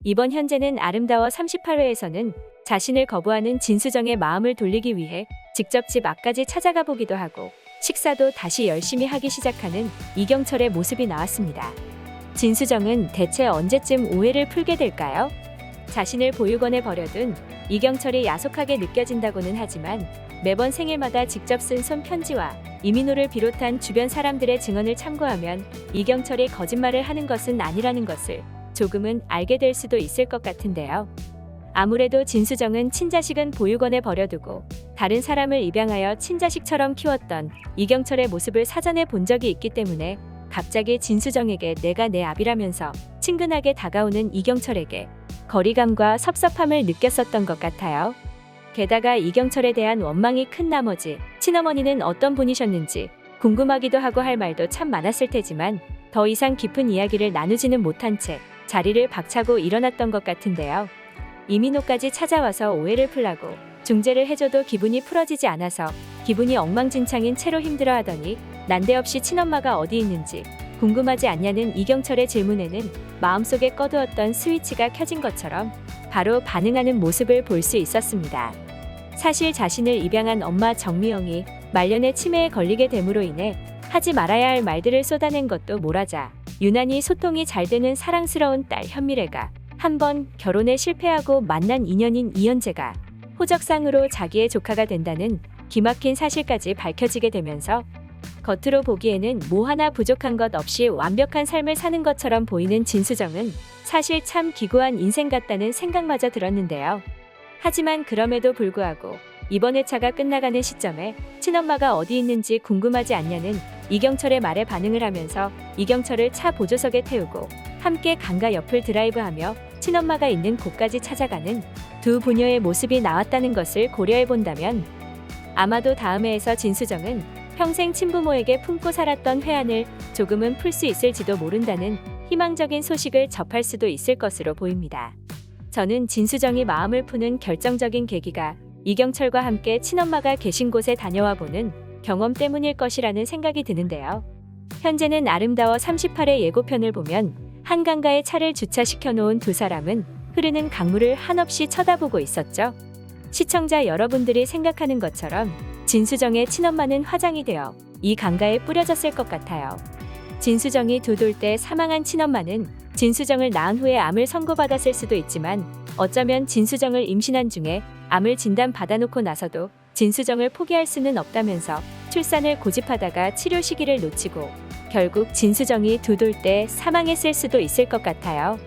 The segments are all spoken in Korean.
이번 현재는 아름다워 38회에서는 자신을 거부하는 진수정의 마음을 돌리기 위해 직접 집 앞까지 찾아가 보기도 하고 식사도 다시 열심히 하기 시작하는 이경철의 모습이 나왔습니다. 진수정은 대체 언제쯤 오해를 풀게 될까요? 자신을 보육원에 버려둔 이경철이 야속하게 느껴진다고는 하지만 매번 생일마다 직접 쓴 손편지와 이민호를 비롯한 주변 사람들의 증언을 참고하면 이경철이 거짓말을 하는 것은 아니라는 것을 조금은 알게 될 수도 있을 것 같은데요. 아무래도 진수정은 친자식은 보육원에 버려두고 다른 사람을 입양하여 친자식처럼 키웠던 이경철의 모습을 사전에 본 적이 있기 때문에 갑자기 진수정에게 내가 내 아비라면서 친근하게 다가오는 이경철에게 거리감과 섭섭함을 느꼈었던 것 같아요. 게다가 이경철에 대한 원망이 큰 나머지 친어머니는 어떤 분이셨는지 궁금하기도 하고 할 말도 참 많았을 테지만 더 이상 깊은 이야기를 나누지는 못한 채 자리를 박차고 일어났던 것 같은데요. 이민호까지 찾아와서 오해를 풀라고 중재를 해줘도 기분이 풀어지지 않아서 기분이 엉망진창인 채로 힘들어하더니 난데없이 친엄마가 어디 있는지 궁금하지 않냐는 이경철의 질문에는 마음속에 꺼두었던 스위치가 켜진 것처럼 바로 반응하는 모습을 볼 수 있었습니다. 사실 자신을 입양한 엄마 정미영이 말년에 치매에 걸리게 됨으로 인해 하지 말아야 할 말들을 쏟아낸 것도 모라자 유난히 소통이 잘 되는 사랑스러운 딸 현미래가 한번 결혼에 실패하고 만난 인연인 이현재가 호적상으로 자기의 조카가 된다는 기막힌 사실까지 밝혀지게 되면서 겉으로 보기에는 뭐 하나 부족한 것 없이 완벽한 삶을 사는 것처럼 보이는 진수정은 사실 참 기구한 인생 같다는 생각마저 들었는데요. 하지만 그럼에도 불구하고 이번 회차가 끝나가는 시점에 친엄마가 어디 있는지 궁금하지 않냐는 이경철의 말에 반응을 하면서 이경철을 차 보조석에 태우고 함께 강가 옆을 드라이브하며 친엄마가 있는 곳까지 찾아가는 두 부녀의 모습이 나왔다는 것을 고려해 본다면 아마도 다음 회에서 진수정은 평생 친부모에게 품고 살았던 회한을 조금은 풀 수 있을지도 모른다는 희망적인 소식을 접할 수도 있을 것으로 보입니다. 저는 진수정이 마음을 푸는 결정적인 계기가 이경철과 함께 친엄마가 계신 곳에 다녀와 보는 경험 때문일 것이라는 생각이 드는데요. 현재는 아름다워 38회 예고편을 보면 한강가에 차를 주차시켜 놓은 두 사람은 흐르는 강물을 한없이 쳐다보고 있었죠. 시청자 여러분들이 생각하는 것처럼 진수정의 친엄마는 화장이 되어 이 강가에 뿌려졌을 것 같아요. 진수정이 두 돌 때 사망한 친엄마는 진수정을 낳은 후에 암을 선고받았을 수도 있지만 어쩌면 진수정을 임신한 중에 암을 진단받아놓고 나서도 진수정을 포기할 수는 없다면서 출산을 고집하다가 치료 시기를 놓치고 결국 진수정이 두 돌 때 사망했을 수도 있을 것 같아요.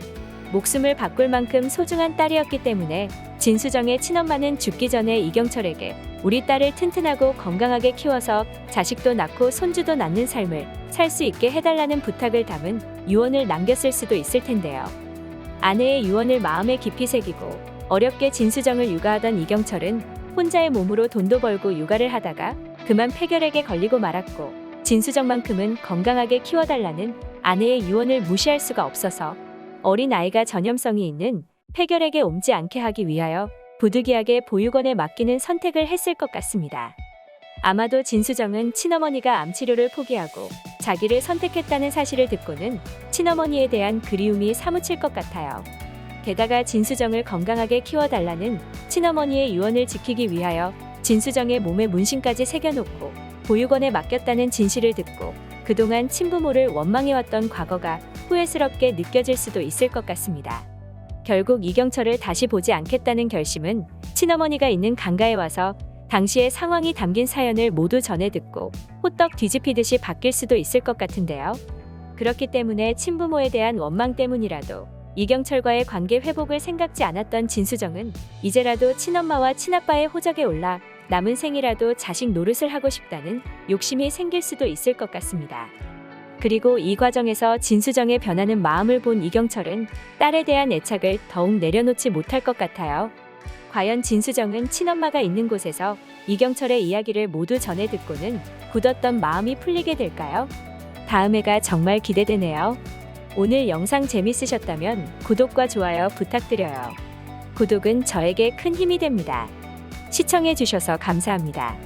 목숨을 바꿀 만큼 소중한 딸이었기 때문에 진수정의 친엄마는 죽기 전에 이경철에게 우리 딸을 튼튼하고 건강하게 키워서 자식도 낳고 손주도 낳는 삶을 살 수 있게 해달라는 부탁을 담은 유언을 남겼을 수도 있을 텐데요. 아내의 유언을 마음에 깊이 새기고 어렵게 진수정을 육아하던 이경철은 혼자의 몸으로 돈도 벌고 육아를 하다가 그만 폐결핵에 걸리고 말았고 진수정만큼은 건강하게 키워달라는 아내의 유언을 무시할 수가 없어서 어린 아이가 전염성이 있는 폐결핵에 옮지 않게 하기 위하여 부득이하게 보육원에 맡기는 선택을 했을 것 같습니다. 아마도 진수정은 친어머니가 암치료를 포기하고 자기를 선택했다는 사실을 듣고는 친어머니에 대한 그리움이 사무칠 것 같아요. 게다가 진수정을 건강하게 키워달라는 친어머니의 유언을 지키기 위하여 진수정의 몸에 문신까지 새겨놓고 보육원에 맡겼다는 진실을 듣고 그동안 친부모를 원망해왔던 과거가 후회스럽게 느껴질 수도 있을 것 같습니다. 결국 이경철을 다시 보지 않겠다는 결심은 친어머니가 있는 강가에 와서 당시의 상황이 담긴 사연을 모두 전해 듣고 호떡 뒤집히듯이 바뀔 수도 있을 것 같은데요. 그렇기 때문에 친부모에 대한 원망 때문이라도 이경철과의 관계 회복을 생각지 않았던 진수정은 이제라도 친엄마와 친아빠의 호적에 올라 남은 생이라도 자식 노릇을 하고 싶다는 욕심이 생길 수도 있을 것 같습니다. 그리고 이 과정에서 진수정의 변하는 마음을 본 이경철은 딸에 대한 애착을 더욱 내려놓지 못할 것 같아요. 과연 진수정은 친엄마가 있는 곳에서 이경철의 이야기를 모두 전해 듣고는 굳었던 마음이 풀리게 될까요? 다음 회가 정말 기대되네요. 오늘 영상 재밌으셨다면 구독과 좋아요 부탁드려요. 구독은 저에게 큰 힘이 됩니다. 시청해주셔서 감사합니다.